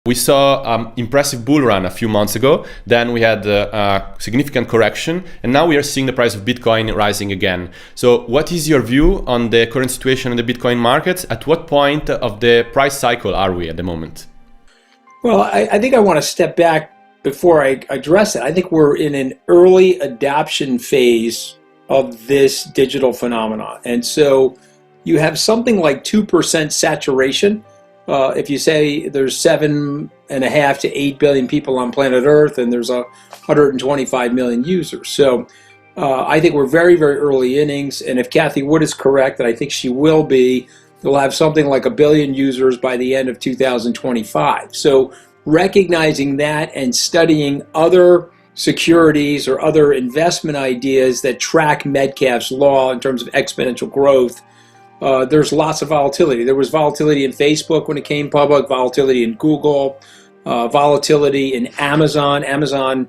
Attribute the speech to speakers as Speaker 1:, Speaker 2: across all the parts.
Speaker 1: We saw impressive bull run a few months ago. Then we had a significant correction, and now we are seeing the price of Bitcoin rising again. So what is your view on the current situation in the Bitcoin markets? At what point of the price cycle are we at the moment?
Speaker 2: Well, I think I want to step back before I address it. I think we're in an early adoption phase of this digital phenomenon. And so you have something like 2% saturation. If you say there's 7.5 to 8 billion people on planet Earth and there's 125 million users. So I think we're very, very early innings. And if Kathy Wood is correct, and I think she will be, they'll have something like 1 billion users by the end of 2025. So recognizing that and studying other securities or other investment ideas that track Metcalfe's law in terms of exponential growth, there's lots of volatility. There was volatility in Facebook when it came public, volatility in Google, volatility in Amazon. Amazon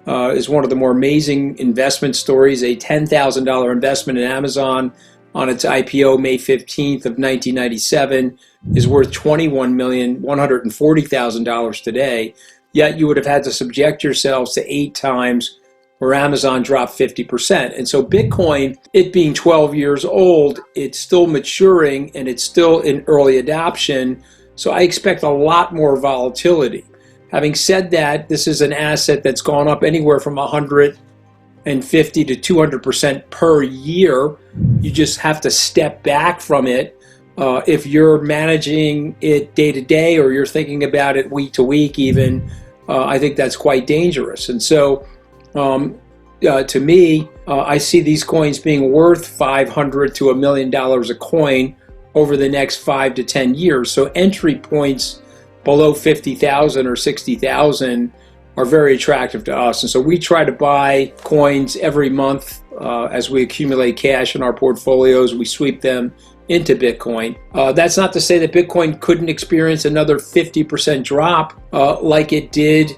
Speaker 2: is one of the more amazing investment stories. A $10,000 investment in Amazon on its IPO May 15th of 1997 is worth $21,140,000 today. Yet you would have had to subject yourselves to 8 times where Amazon dropped 50%. And so Bitcoin, it being 12 years old, it's still maturing and it's still in early adoption. So I expect a lot more volatility. Having said that, this is an asset that's gone up anywhere from 150 to 200% per year. You just have to step back from it. If you're managing it day to day or you're thinking about it week to week even, I think that's quite dangerous. And so to me, I see these coins being worth $500 to $1 million a coin over the next 5 to 10 years. So entry points below 50,000 or 60,000 are very attractive to us. And so we try to buy coins every month as we accumulate cash in our portfolios. We sweep them into Bitcoin. That's not to say that Bitcoin couldn't experience another 50% drop like it did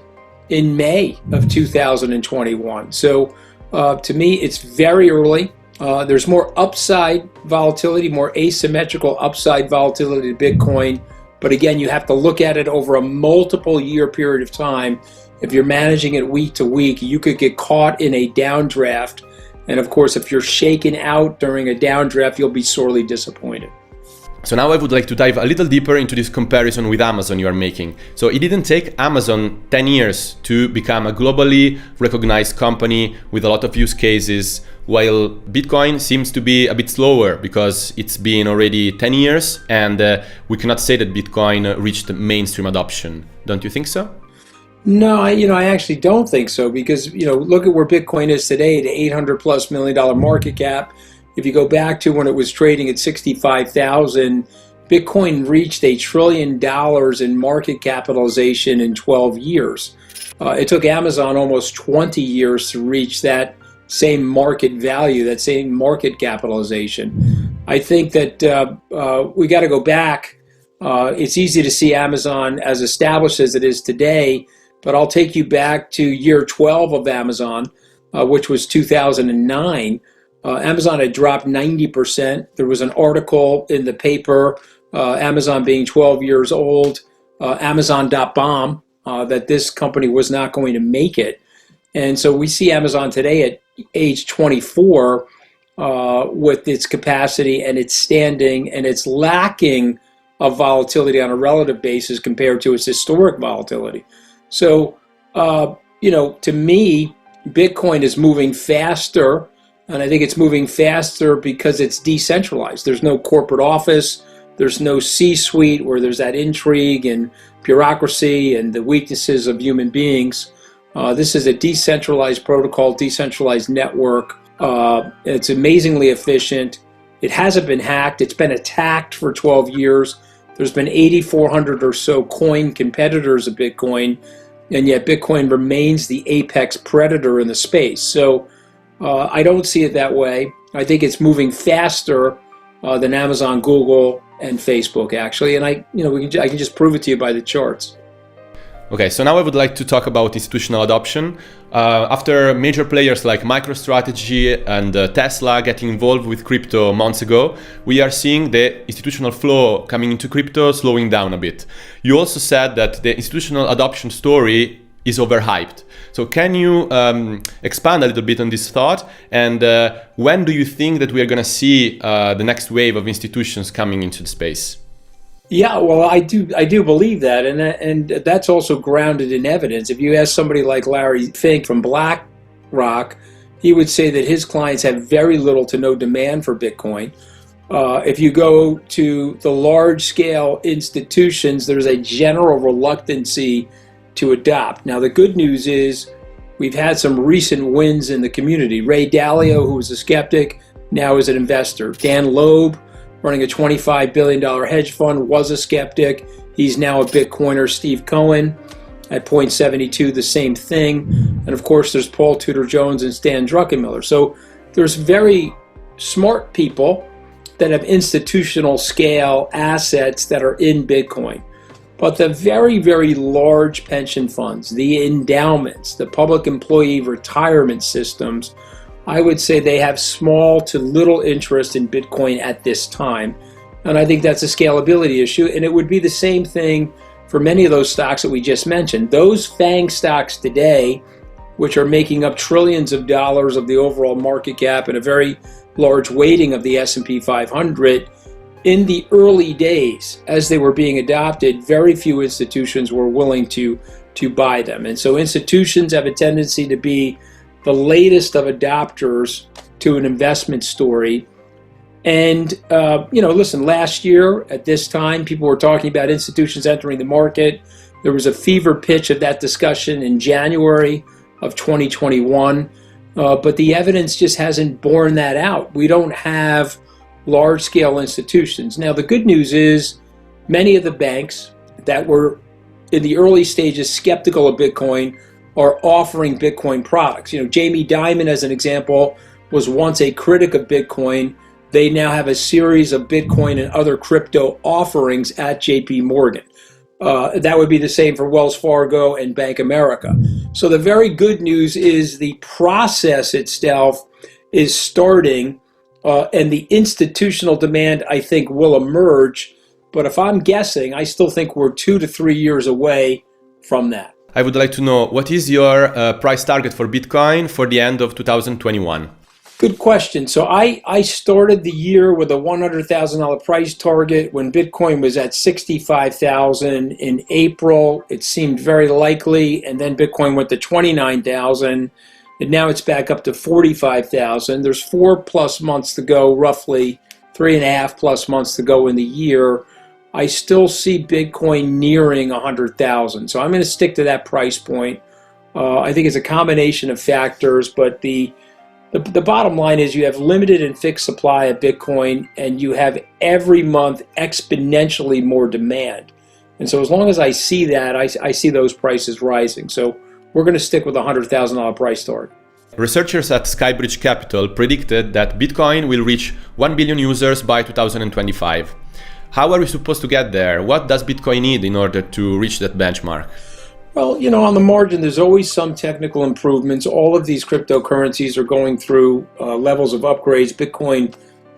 Speaker 2: in May of 2021. So to me, it's very early. There's more upside volatility, more asymmetrical upside volatility to Bitcoin. But again, you have to look at it over a multiple year period of time. If you're managing it week to week, you could get caught in a downdraft. And of course, if you're shaken out during a downdraft, you'll be sorely disappointed.
Speaker 1: So now I would like to dive a little deeper into this comparison with Amazon you are making. So it didn't take Amazon 10 years to become a globally recognized company with a lot of use cases, while Bitcoin seems to be a bit slower because it's been already 10 years and we cannot say that Bitcoin reached mainstream adoption. Don't you think so?
Speaker 2: No, I actually don't think so because, look at where Bitcoin is today, the $800+ million market cap. If you go back to when it was trading at 65,000, Bitcoin reached $1 trillion in market capitalization in 12 years. It took Amazon almost 20 years to reach that same market value, that same market capitalization. I think that we got to go back. It's easy to see Amazon as established as it is today, but I'll take you back to year 12 of Amazon, which was 2009. Amazon had dropped 90%. There was an article in the paper, Amazon being 12 years old, Amazon.bomb, that this company was not going to make it. And so we see Amazon today at age 24 with its capacity and its standing and its lacking of volatility on a relative basis compared to its historic volatility. So, to me, Bitcoin is moving faster. And I think it's moving faster because it's decentralized. There's no corporate office. There's no C-suite where there's that intrigue and bureaucracy and the weaknesses of human beings. This is a decentralized protocol, decentralized network. It's amazingly efficient. It hasn't been hacked. It's been attacked for 12 years. There's been 8,400 or so coin competitors of Bitcoin, and yet Bitcoin remains the apex predator in the space. So I don't see it that way. I think it's moving faster than Amazon, Google, and Facebook, actually. And I can just prove it to you by the charts.
Speaker 1: Okay, so now I would like to talk about institutional adoption. After major players like MicroStrategy and Tesla getting involved with crypto months ago, we are seeing the institutional flow coming into crypto slowing down a bit. You also said that the institutional adoption story is overhyped. So can you expand a little bit on this thought? And when do you think that we are going to see the next wave of institutions coming into the space?
Speaker 2: Yeah, well, I do believe that, and that's also grounded in evidence. If you ask somebody like Larry Fink from BlackRock, he would say that his clients have very little to no demand for Bitcoin. If you go to the large-scale institutions, there's a general reluctancy to adopt. Now, the good news is we've had some recent wins in the community. Ray Dalio, who was a skeptic, now is an investor. Dan Loeb, running a $25 billion hedge fund, was a skeptic. He's now a Bitcoiner. Steve Cohen at 0.72, the same thing. And of course, there's Paul Tudor Jones and Stan Druckenmiller. So there's very smart people that have institutional scale assets that are in Bitcoin. But the very, very large pension funds, the endowments, the public employee retirement systems, I would say they have small to little interest in Bitcoin at this time. And I think that's a scalability issue. And it would be the same thing for many of those stocks that we just mentioned. Those FANG stocks today, which are making up trillions of dollars of the overall market cap and a very large weighting of the S&P 500, in the early days, as they were being adopted, very few institutions were willing to buy them. And so institutions have a tendency to be the latest of adopters to an investment story. And, listen, last year at this time, people were talking about institutions entering the market. There was a fever pitch of that discussion in January of 2021. But the evidence just hasn't borne that out. We don't have large-scale institutions. Now, the good news is many of the banks that were in the early stages skeptical of Bitcoin are offering Bitcoin products. Jamie Dimon, as an example, was once a critic of Bitcoin. They now have a series of Bitcoin and other crypto offerings at JP Morgan. That would be the same for Wells Fargo and Bank America. So the very good news is the process itself is starting, and the institutional demand, I think, will emerge. But if I'm guessing, I still think we're 2 to 3 years away from that.
Speaker 1: I would like to know, what is your price target for Bitcoin for the end of 2021?
Speaker 2: Good question. So I started the year with a $100,000 price target when Bitcoin was at $65,000 in April. It seemed very likely, and then Bitcoin went to $29,000, and now it's back up to $45,000. There's 4+ months to go, roughly 3.5+ months to go in the year. I still see Bitcoin nearing 100,000. So I'm going to stick to that price point. I think it's a combination of factors, but the bottom line is you have limited and fixed supply of Bitcoin, and you have every month exponentially more demand. And so as long as I see that, I see those prices rising. So we're going to stick with a $100,000 price target.
Speaker 1: Researchers at Skybridge Capital predicted that Bitcoin will reach 1 billion users by 2025. How are we supposed to get there? What does Bitcoin need in order to reach that benchmark?
Speaker 2: Well, on the margin, there's always some technical improvements. All of these cryptocurrencies are going through levels of upgrades. Bitcoin,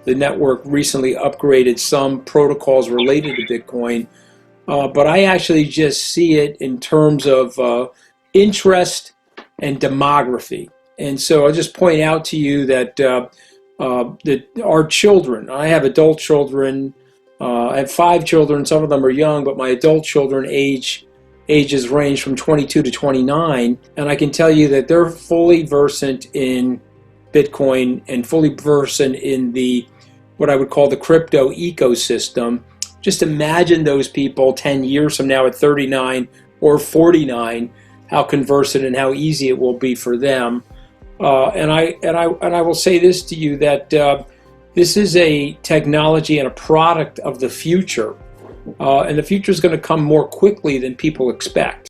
Speaker 2: the network, recently upgraded some protocols related to Bitcoin. But I actually just see it in terms of interest and demography. And so I'll just point out to you that our children, I have adult children, I have 5 children, some of them are young, but my adult children ages range from 22 to 29, and I can tell you that they're fully versant in Bitcoin and fully versant in what I would call the crypto ecosystem. Just imagine those people 10 years from now at 39 or 49, how conversant and how easy it will be for them. And I will say this to you, that this is a technology and a product of the future. And the future is going to come more quickly than people expect.